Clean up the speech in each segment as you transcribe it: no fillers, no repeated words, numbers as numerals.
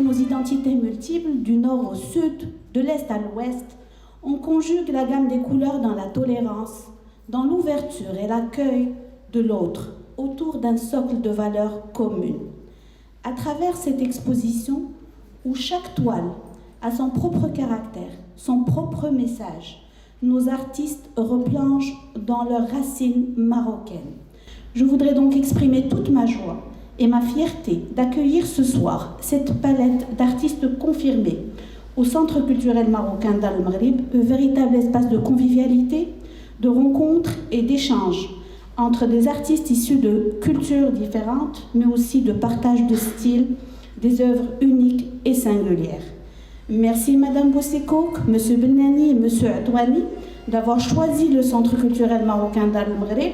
nos identités multiples, du nord au sud, de l'est à l'ouest, on conjugue la gamme des couleurs dans la tolérance, dans l'ouverture et l'accueil de l'autre, autour d'un socle de valeurs communes. À travers cette exposition, où chaque toile a son propre caractère, son propre message, nos artistes replongent dans leurs racines marocaines. Je voudrais donc exprimer toute ma joie et ma fierté d'accueillir ce soir cette palette d'artistes confirmés au Centre culturel marocain d'Al Maghrib, un véritable espace de convivialité, de rencontres et d'échanges entre des artistes issus de cultures différentes, mais aussi de partage de styles, des œuvres uniques et singulières. Merci Madame Bossekouk, Monsieur Benani et Monsieur Adouani d'avoir choisi le Centre culturel marocain d'Al Maghrib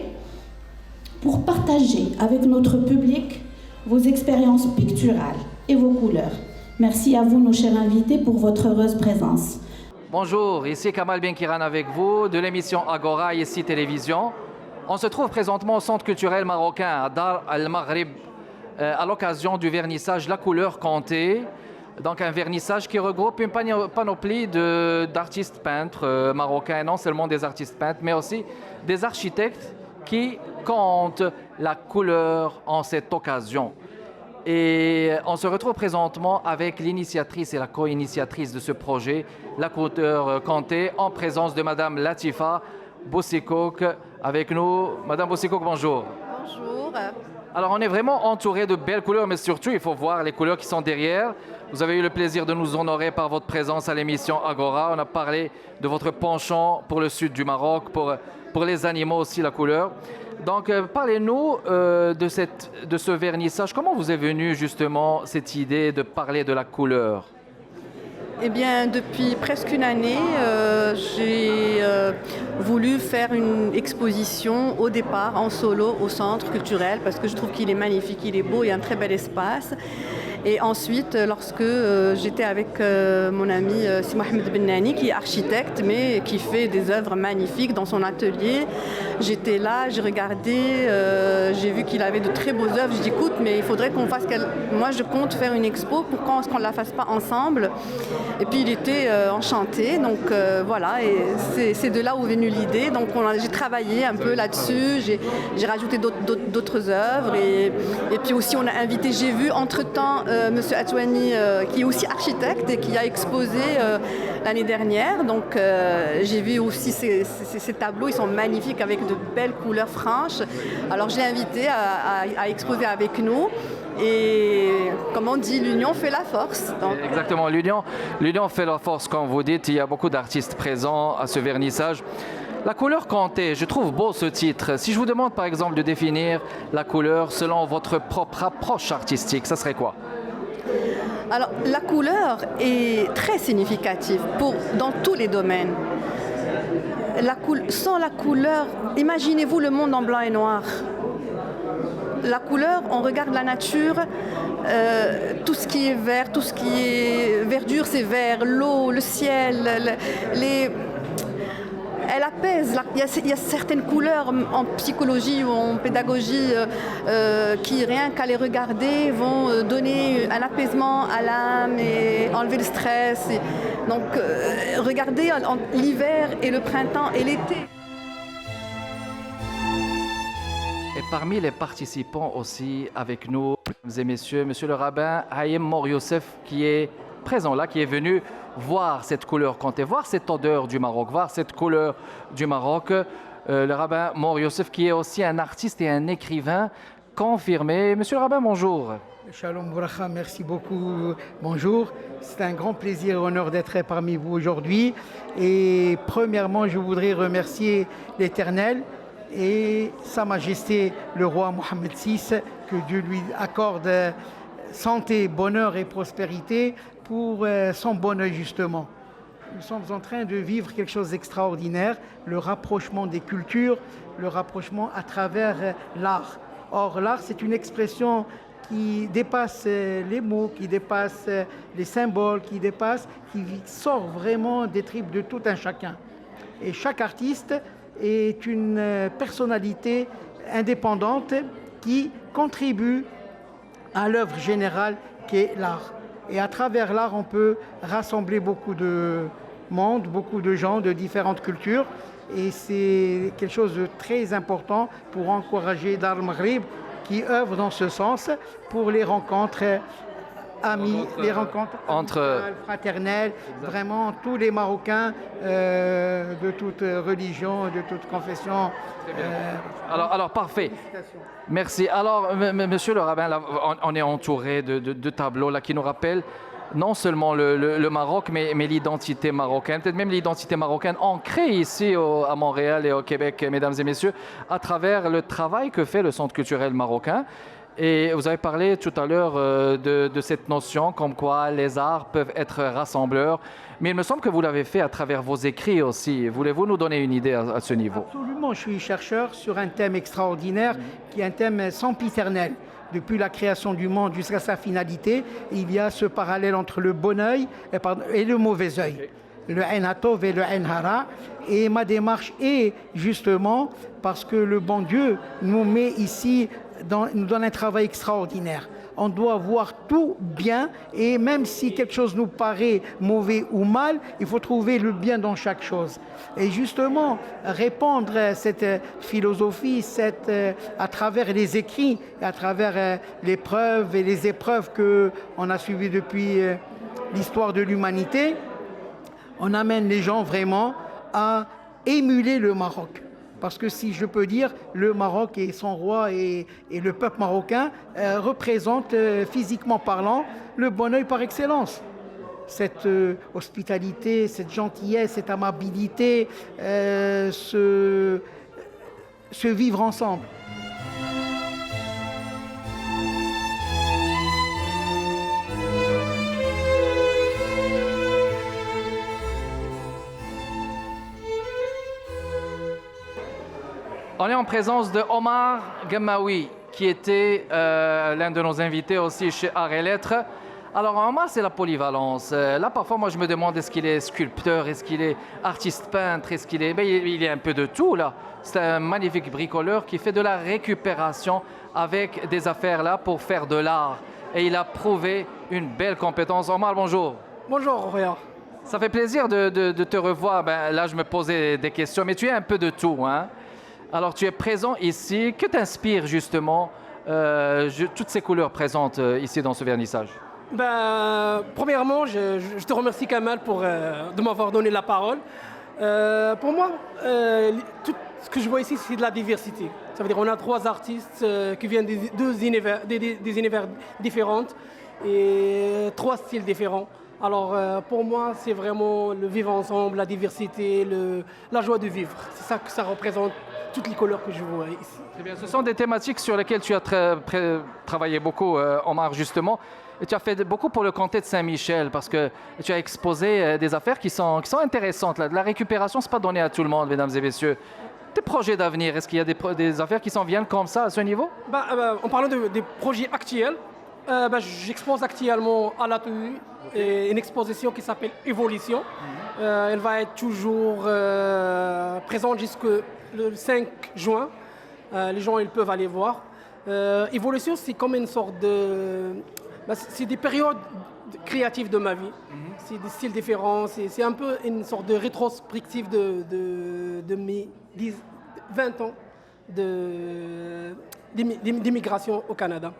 pour partager avec notre public vos expériences picturales et vos couleurs. Merci à vous, nos chers invités, pour votre heureuse présence. Bonjour, ici Kamal Benkiran avec vous de l'émission Agora, ici Télévision. On se trouve présentement au Centre culturel marocain à Dar al-Maghrib à l'occasion du vernissage La Couleur Conté. Donc un vernissage qui regroupe une panoplie d'artistes peintres marocains, non seulement des artistes peintres, mais aussi des architectes qui comptent la couleur en cette occasion. Et on se retrouve présentement avec l'initiatrice et la co-initiatrice de ce projet, La Couleur Conté, en présence de Madame Latifa Bossekouk avec nous. Madame Bossekouk, bonjour. Bonjour. Alors on est vraiment entouré de belles couleurs, mais surtout il faut voir les couleurs qui sont derrière. Vous avez eu le plaisir de nous honorer par votre présence à l'émission Agora. On a parlé de votre penchant pour le sud du Maroc, pour les animaux aussi, la couleur. Donc parlez-nous de ce vernissage. Comment vous est venue justement cette idée de parler de la couleur ? Eh bien, depuis presque une année, j'ai voulu faire une exposition au départ en solo au Centre culturel parce que je trouve qu'il est magnifique, il est beau, il y a un très bel espace. Et ensuite, lorsque j'étais avec mon ami Si Mohamed Benani, qui est architecte, mais qui fait des œuvres magnifiques dans son atelier, j'étais là, j'ai regardé, j'ai vu qu'il avait de très beaux œuvres. Je dis, écoute, mais il faudrait qu'on fasse... Moi, je compte faire une expo, pourquoi est-ce qu'on ne la fasse pas ensemble ? Et puis, il était enchanté, donc voilà, et c'est de là où est venue l'idée. Donc, j'ai travaillé un peu là-dessus, j'ai rajouté d'autres œuvres, et puis aussi, on a invité, j'ai vu entre-temps... Monsieur Atouani, qui est aussi architecte et qui a exposé l'année dernière. Donc j'ai vu aussi ces tableaux, ils sont magnifiques avec de belles couleurs franches. Alors je l'ai invité à exposer avec nous. Et comme on dit, l'union fait la force. Donc... Exactement, l'union fait la force, comme vous dites. Il y a beaucoup d'artistes présents à ce vernissage. La couleur Conté, je trouve beau ce titre. Si je vous demande par exemple de définir la couleur selon votre propre approche artistique, ça serait quoi ? Alors, la couleur est très significative dans tous les domaines. Sans la couleur, imaginez-vous le monde en blanc et noir. La couleur, on regarde la nature, tout ce qui est vert, tout ce qui est verdure, c'est vert, l'eau, le ciel, elle apaise. Il y a certaines couleurs en psychologie ou en pédagogie qui, rien qu'à les regarder, vont donner un apaisement à l'âme et enlever le stress. Donc, regardez l'hiver et le printemps et l'été. Et parmi les participants aussi avec nous, mesdames et messieurs, monsieur le rabbin Haïm Mor Youssef qui est présent là, qui est venu voir cette couleur Conté, voir cette odeur du Maroc, voir cette couleur du Maroc. Le rabbin Mor Youssef qui est aussi un artiste et un écrivain confirmé. Monsieur le rabbin, bonjour. Shalom Bracha, merci beaucoup. Bonjour. C'est un grand plaisir et honneur d'être parmi vous aujourd'hui. Et premièrement, je voudrais remercier l'Éternel et Sa Majesté le roi Mohammed VI, que Dieu lui accorde santé, bonheur et prospérité pour son bonheur justement. Nous sommes en train de vivre quelque chose d'extraordinaire, le rapprochement des cultures, le rapprochement à travers l'art. Or, l'art, c'est une expression qui dépasse les mots, qui dépasse les symboles, qui sort vraiment des tripes de tout un chacun. Et chaque artiste est une personnalité indépendante qui contribue à l'œuvre générale qu'est l'art. Et à travers l'art, on peut rassembler beaucoup de monde, beaucoup de gens de différentes cultures. Et c'est quelque chose de très important pour encourager Dar al-Maghrib qui œuvre dans ce sens pour les rencontres amis, les rencontres fraternelles, vraiment tous les Marocains de toute religion, de toute confession. Alors, parfait. Merci. Alors, monsieur le rabbin, là, on est entouré de tableaux là, qui nous rappellent non seulement le Maroc, mais l'identité marocaine, peut-être même l'identité marocaine ancrée ici à Montréal et au Québec, mesdames et messieurs, à travers le travail que fait le Centre culturel marocain. Et vous avez parlé tout à l'heure de cette notion comme quoi les arts peuvent être rassembleurs, mais il me semble que vous l'avez fait à travers vos écrits aussi. Voulez-vous nous donner une idée à ce niveau? Absolument, je suis chercheur sur un thème extraordinaire qui est un thème sempiternel. Depuis la création du monde jusqu'à sa finalité, il y a ce parallèle entre le bon œil et le mauvais œil. Le Ain Hatov et le Ain Hara. Et ma démarche est justement parce que le bon Dieu nous met ici, nous donne un travail extraordinaire. On doit voir tout bien et même si quelque chose nous paraît mauvais ou mal, il faut trouver le bien dans chaque chose. Et justement, répandre cette philosophie à travers les écrits, à travers les preuves et les épreuves qu'on a suivies depuis l'histoire de l'humanité, on amène les gens vraiment à émuler le Maroc. Parce que si je peux dire, le Maroc et son roi et le peuple marocain représentent physiquement parlant le bon œil par excellence. Cette hospitalité, cette gentillesse, cette amabilité, ce vivre ensemble. On est en présence de Omar Gamaoui, qui était l'un de nos invités aussi chez Arts et Lettres. Alors Omar, c'est la polyvalence. Là, parfois, moi, je me demande est-ce qu'il est sculpteur, est-ce qu'il est artiste peintre, est-ce qu'il est... Ben, il est un peu de tout, là. C'est un magnifique bricoleur qui fait de la récupération avec des affaires là pour faire de l'art. Et il a prouvé une belle compétence. Omar, bonjour. Bonjour, Réa. Ça fait plaisir de te revoir. Ben, là, je me posais des questions, mais tu es un peu de tout, hein? Alors, tu es présent ici. Que t'inspire justement toutes ces couleurs présentes ici dans ce vernissage? Premièrement, je te remercie Kamal de m'avoir donné la parole. Pour moi, tout ce que je vois ici, c'est de la diversité. Ça veut dire qu'on a 3 artistes qui viennent des univers différents et 3 styles différents. Alors pour moi, c'est vraiment le vivre ensemble, la diversité, la joie de vivre. C'est ça que ça représente, toutes les couleurs que je vois ici. Très bien. Ce sont des thématiques sur lesquelles tu as travaillé beaucoup, Omar, justement. Et tu as fait beaucoup pour le comté de Saint-Michel parce que tu as exposé des affaires qui sont intéressantes. Là. De la récupération, ce n'est pas donné à tout le monde, mesdames et messieurs. Tes projets d'avenir, est-ce qu'il y a des affaires qui s'en viennent comme ça, à ce niveau? En parlant des projets actuels, j'expose actuellement à l'atelier une exposition qui s'appelle Évolution. Elle va être toujours présente jusqu'au 5 juin. Les gens ils peuvent aller voir. Évolution, c'est comme une sorte de... c'est des périodes créatives de ma vie. C'est des styles différents. C'est un peu une sorte de rétrospective de mes 20 ans d'immigration au Canada.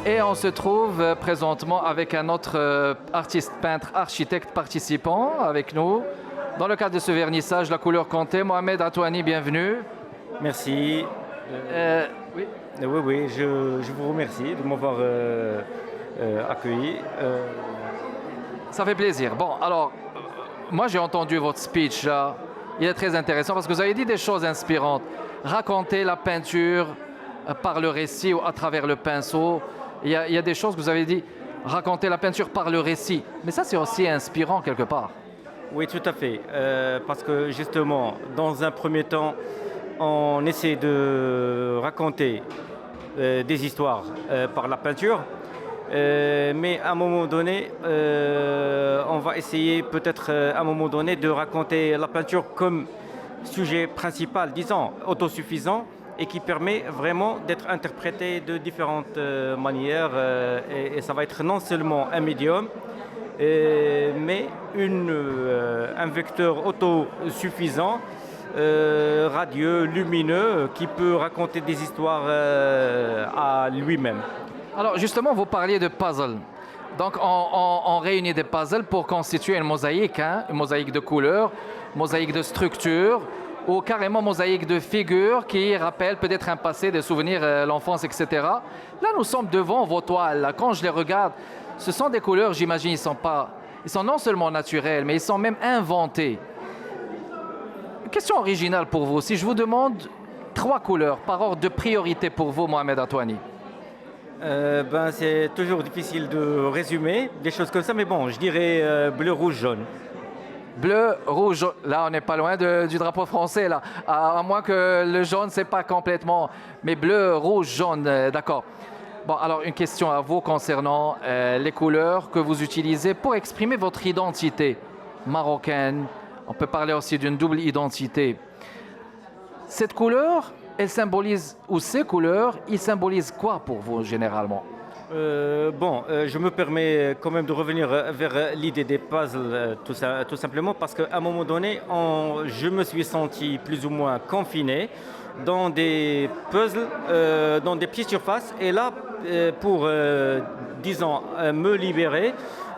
Et on se trouve présentement avec un autre artiste, peintre, architecte participant avec nous. Dans le cadre de ce vernissage, la couleur comté, Mohamed Atouani, bienvenue. Merci. Oui. Oui, je vous remercie de m'avoir accueilli. Ça fait plaisir. Bon, alors, moi j'ai entendu votre speech là. Il est très intéressant parce que vous avez dit des choses inspirantes. Raconter la peinture par le récit ou à travers le pinceau. Il y a des choses que vous avez dit, raconter la peinture par le récit. Mais ça, c'est aussi inspirant quelque part. Oui, tout à fait. Parce que justement, dans un premier temps, on essaie de raconter des histoires par la peinture. Mais à un moment donné, on va essayer peut-être à un moment donné de raconter la peinture comme sujet principal, disons, autosuffisant, et qui permet vraiment d'être interprété de différentes manières. Et ça va être non seulement un médium, mais un vecteur autosuffisant, radieux, lumineux, qui peut raconter des histoires à lui-même. Alors justement, vous parliez de puzzle. Donc on réunit des puzzles pour constituer une mosaïque de couleurs, mosaïque de structures, ou carrément mosaïque de figures qui rappellent peut-être un passé, des souvenirs, l'enfance, etc. Là, nous sommes devant vos toiles. Là, quand je les regarde, ce sont des couleurs, j'imagine, ils sont non seulement naturels, mais ils sont même inventés. Question originale pour vous. Si je vous demande 3 couleurs par ordre de priorité pour vous, Mohamed Atouani. C'est toujours difficile de résumer des choses comme ça, mais bon, je dirais bleu, rouge, jaune. Bleu, rouge, là on n'est pas loin du drapeau français, là. À moins que le jaune, c'est pas complètement. Mais bleu, rouge, jaune, d'accord. Bon, alors une question à vous concernant les couleurs que vous utilisez pour exprimer votre identité marocaine. On peut parler aussi d'une double identité. Cette couleur, elle symbolise, ou ces couleurs, ils symbolisent quoi pour vous généralement ? Je me permets quand même de revenir vers l'idée des puzzles, tout simplement parce qu'à un moment donné, je me suis senti plus ou moins confiné dans des puzzles, dans des petites surfaces. Et là, pour, disons, me libérer,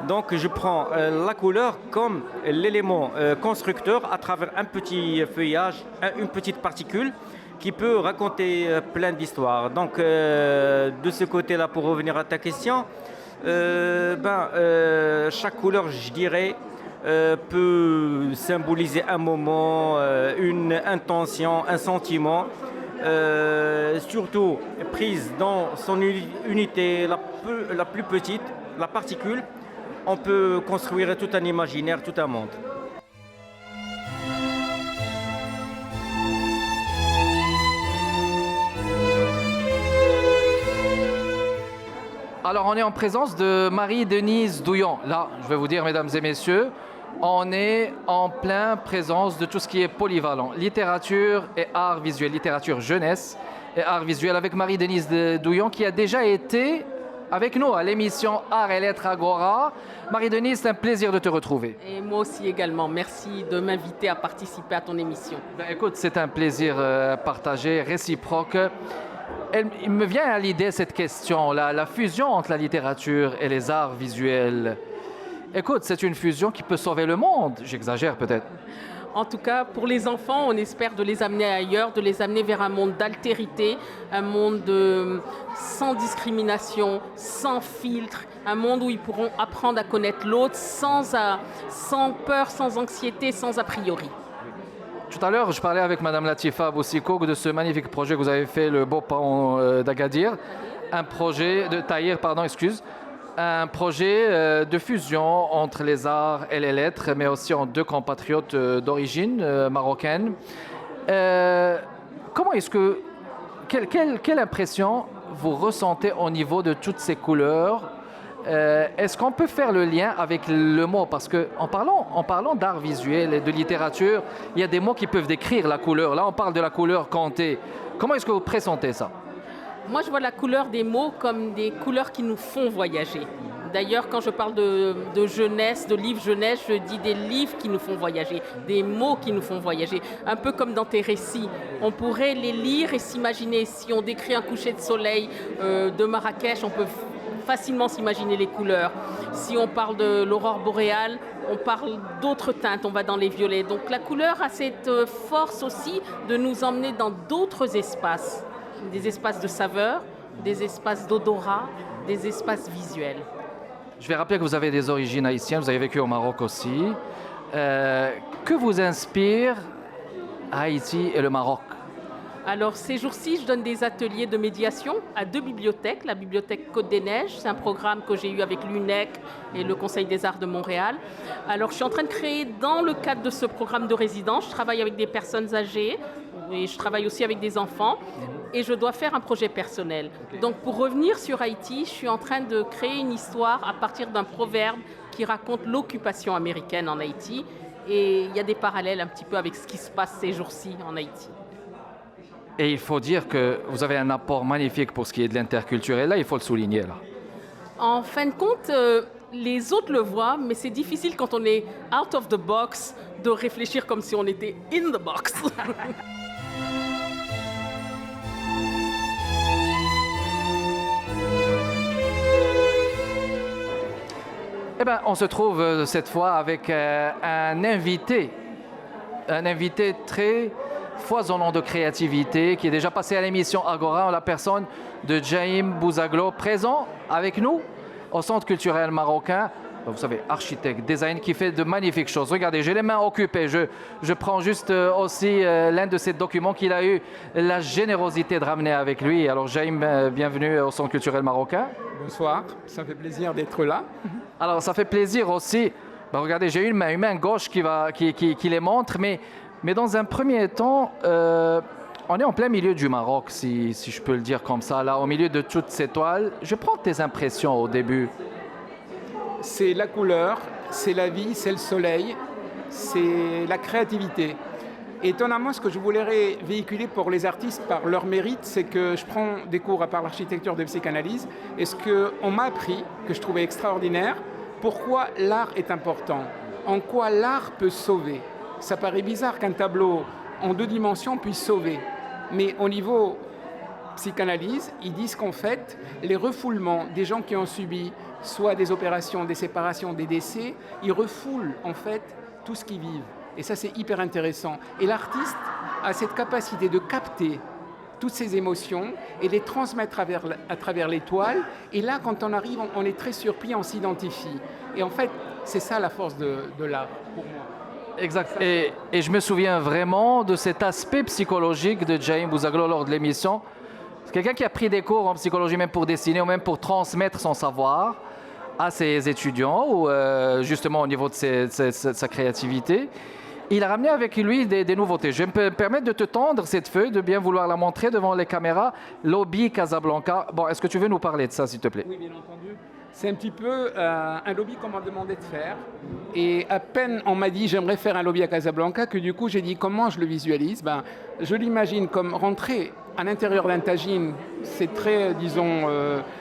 donc je prends la couleur comme l'élément constructeur à travers un petit feuillage, une petite particule, qui peut raconter plein d'histoires. Donc, de ce côté-là, pour revenir à ta question, chaque couleur, je dirais, peut symboliser un moment, une intention, un sentiment, surtout prise dans son unité la plus petite, la particule. On peut construire tout un imaginaire, tout un monde. Alors, on est en présence de Marie-Denise Douillon. Là, je vais vous dire, mesdames et messieurs, on est en plein présence de tout ce qui est polyvalent. Littérature et art visuel, littérature jeunesse et art visuel avec Marie-Denise Douillon qui a déjà été avec nous à l'émission Art et Lettres Agora. Marie-Denise, c'est un plaisir de te retrouver. Et moi aussi également. Merci de m'inviter à participer à ton émission. Écoute, c'est un plaisir partagé, réciproque. Il me vient à l'idée cette question, la fusion entre la littérature et les arts visuels. Écoute, c'est une fusion qui peut sauver le monde. J'exagère peut-être. En tout cas, pour les enfants, on espère de les amener ailleurs, de les amener vers un monde d'altérité, un monde sans discrimination, sans filtre, un monde où ils pourront apprendre à connaître l'autre sans peur, sans anxiété, sans a priori. Tout à l'heure, je parlais avec Madame Latifa Boussiko de ce magnifique projet que vous avez fait, le Beau Pont d'Agadir, un projet de Tahir, un projet de fusion entre les arts et les lettres, mais aussi en 2 compatriotes d'origine marocaine. Comment est-ce que, quelle impression vous ressentez au niveau de toutes ces couleurs? Est-ce qu'on peut faire le lien avec le mot? Parce qu'en parlant d'art visuel et de littérature, il y a des mots qui peuvent décrire la couleur. Là, on parle de la couleur cantée. Comment est-ce que vous pressentez ça? Moi, je vois la couleur des mots comme des couleurs qui nous font voyager. D'ailleurs, quand je parle de jeunesse, de livres jeunesse, je dis des livres qui nous font voyager, des mots qui nous font voyager. Un peu comme dans tes récits. On pourrait les lire et s'imaginer. Si on décrit un coucher de soleil de Marrakech, on peut facilement s'imaginer les couleurs. Si on parle de l'aurore boréale, on parle d'autres teintes, on va dans les violets. Donc la couleur a cette force aussi de nous emmener dans d'autres espaces. Des espaces de saveur, des espaces d'odorat, des espaces visuels. Je vais rappeler que vous avez des origines haïtiennes, vous avez vécu au Maroc aussi. Que vous inspire Haïti et le Maroc? Alors ces jours-ci, je donne des ateliers de médiation à 2 bibliothèques. La bibliothèque Côte des Neiges, c'est un programme que j'ai eu avec l'UNEC et le Conseil des Arts de Montréal. Alors je suis en train de créer dans le cadre de ce programme de résidence, je travaille avec des personnes âgées et je travaille aussi avec des enfants et je dois faire un projet personnel. Donc pour revenir sur Haïti, je suis en train de créer une histoire à partir d'un proverbe qui raconte l'occupation américaine en Haïti et il y a des parallèles un petit peu avec ce qui se passe ces jours-ci en Haïti. Et il faut dire que vous avez un apport magnifique pour ce qui est de l'interculturel. Là, il faut le souligner. Là. En fin de compte, les autres le voient, mais c'est difficile quand on est out of the box de réfléchir comme si on était in the box. Eh bien, on se trouve cette fois avec un invité très foisonnant de créativité, qui est déjà passé à l'émission Agora en la personne de Jaim Bouzaglo, présent avec nous au Centre culturel marocain. Vous savez, architecte, design, qui fait de magnifiques choses. Regardez, j'ai les mains occupées. Je prends juste aussi l'un de ces documents qu'il a eu la générosité de ramener avec lui. Alors, Jaim, bienvenue au Centre culturel marocain. Bonsoir, ça fait plaisir d'être là. Alors, ça fait plaisir aussi. Regardez, j'ai une main gauche qui les montre, mais dans un premier temps, on est en plein milieu du Maroc, si je peux le dire comme ça, là, au milieu de toutes ces toiles. Je prends tes impressions au début. C'est la couleur, c'est la vie, c'est le soleil, c'est la créativité. Étonnamment, ce que je voulais véhiculer pour les artistes par leur mérite, c'est que je prends des cours à part l'architecture de psychanalyse, et ce qu'on m'a appris, que je trouvais extraordinaire, pourquoi l'art est important, en quoi l'art peut sauver. Ça paraît bizarre qu'un tableau en 2 dimensions puisse sauver, mais au niveau psychanalyse, ils disent qu'en fait, les refoulements des gens qui ont subi soit des opérations, des séparations, des décès, ils refoulent en fait tout ce qu'ils vivent. Et ça, c'est hyper intéressant. Et l'artiste a cette capacité de capter toutes ces émotions et les transmettre à travers les toiles. Et là, quand on arrive, on est très surpris, on s'identifie. Et en fait, c'est ça la force de l'art pour moi. Exact. Et je me souviens vraiment de cet aspect psychologique de Jaim Bouzaglo lors de l'émission. C'est quelqu'un qui a pris des cours en psychologie, même pour dessiner ou même pour transmettre son savoir à ses étudiants ou justement au niveau de sa créativité. Il a ramené avec lui des nouveautés. Je vais me permettre de te tendre cette feuille, de bien vouloir la montrer devant les caméras. Lobby Casablanca. Bon, est-ce que tu veux nous parler de ça, s'il te plaît? Oui, bien entendu. C'est un petit peu un lobby qu'on m'a demandé de faire. Et à peine on m'a dit j'aimerais faire un lobby à Casablanca que du coup j'ai dit comment je le visualise. Je l'imagine comme rentrer à l'intérieur d'un tagine. C'est très, disons,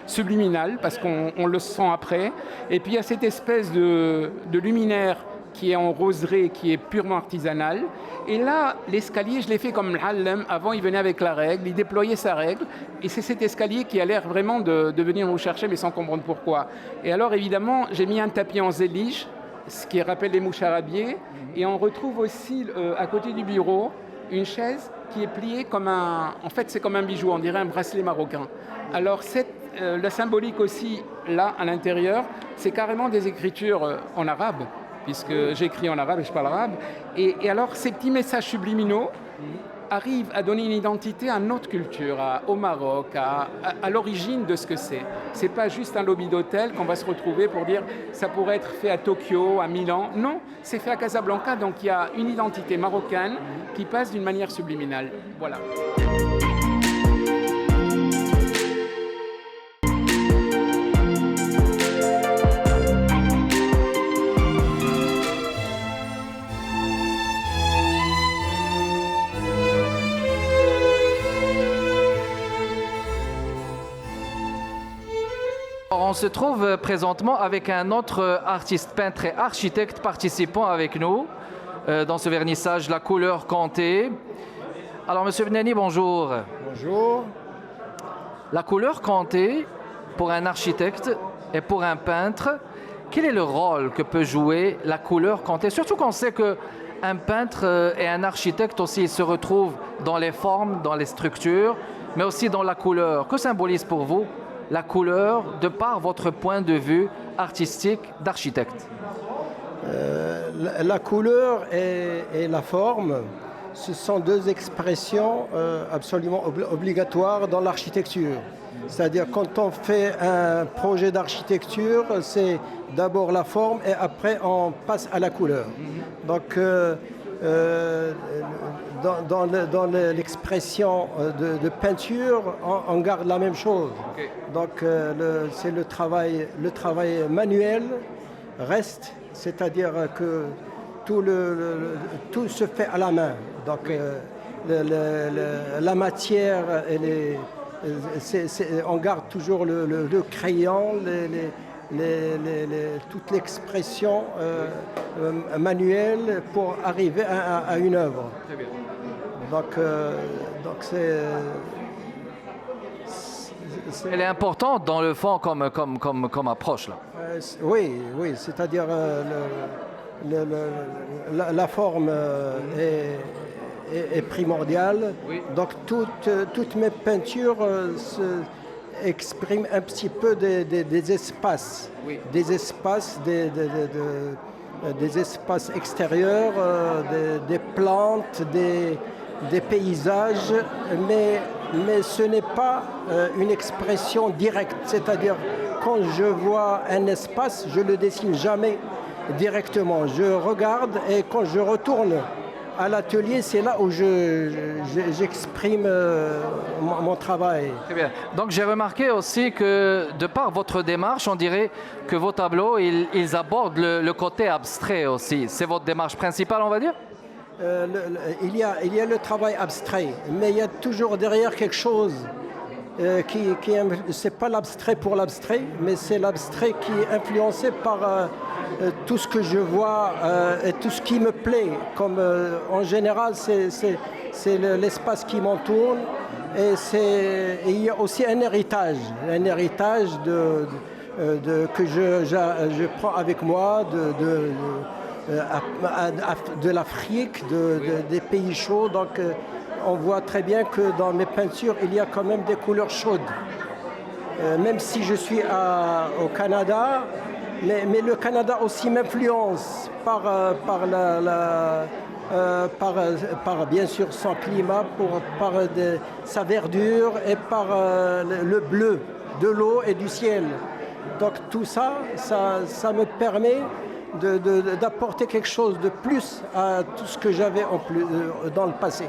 subliminal parce qu'on le sent après. Et puis il y a cette espèce de luminaire qui est en roseraie, qui est purement artisanal. Et là, l'escalier, je l'ai fait comme l'Allem. Avant, il venait avec la règle, il déployait sa règle. Et c'est cet escalier qui a l'air vraiment de venir nous chercher, mais sans comprendre pourquoi. Et alors, évidemment, j'ai mis un tapis en zélige, ce qui rappelle les mouches arabiées. Et on retrouve aussi, à côté du bureau, une chaise qui est pliée comme un... En fait, c'est comme un bijou, on dirait un bracelet marocain. Alors, la symbolique aussi, là, à l'intérieur, c'est carrément des écritures en arabe, puisque j'écris en arabe et je parle arabe. Et alors, ces petits messages subliminaux arrivent à donner une identité à notre culture, au Maroc, à l'origine de ce que c'est. Ce n'est pas juste un lobby d'hôtel qu'on va se retrouver pour dire ça pourrait être fait à Tokyo, à Milan. Non, c'est fait à Casablanca, donc il y a une identité marocaine qui passe d'une manière subliminale. Voilà. On se trouve présentement avec un autre artiste, peintre et architecte participant avec nous dans ce vernissage La Couleur Comté. Alors, Monsieur Benani, bonjour. Bonjour. La couleur Comté, pour un architecte et pour un peintre, quel est le rôle que peut jouer la couleur Comté? Surtout qu'on sait qu'un peintre et un architecte aussi se retrouvent dans les formes, dans les structures, mais aussi dans la couleur. Que symbolise pour vous la couleur de par votre point de vue artistique d'architecte? La couleur et la forme ce sont deux expressions absolument obligatoires dans l'architecture. C'est-à-dire quand on fait un projet d'architecture, c'est d'abord la forme et après on passe à la couleur. Donc dans l'expression de peinture, on garde la même chose. Okay. Donc c'est le travail manuel reste, c'est-à-dire que tout se fait à la main. Donc la matière, on garde toujours le crayon, toute l'expression manuelle pour arriver à une œuvre. Très bien. Donc c'est Elle est importante dans le fond comme approche là. Oui, c'est-à-dire la forme est primordiale. Oui. Donc toutes mes peintures expriment un petit peu des espaces, Oui. des espaces, des espaces extérieurs, des plantes, des paysages, mais ce n'est pas une expression directe. C'est-à-dire, quand je vois un espace, je ne le dessine jamais directement. Je regarde et quand je retourne à l'atelier, c'est là où j'exprime mon travail. Très bien. Donc j'ai remarqué aussi que de par votre démarche, on dirait que vos tableaux, ils abordent le côté abstrait aussi. C'est votre démarche principale, on va dire? Il y a le travail abstrait, mais il y a toujours derrière quelque chose c'est pas l'abstrait pour l'abstrait, mais c'est l'abstrait qui est influencé par tout ce que je vois et tout ce qui me plaît. Comme en général, c'est l'espace qui m'entoure et il y a aussi un héritage que je prends avec moi de l'Afrique, des pays chauds. Donc on voit très bien que dans mes peintures, il y a quand même des couleurs chaudes. Même si je suis au Canada, mais le Canada aussi m'influence par bien sûr son climat, par sa verdure et par le bleu de l'eau et du ciel. Donc tout ça me permet d'apporter quelque chose de plus à tout ce que j'avais dans le passé.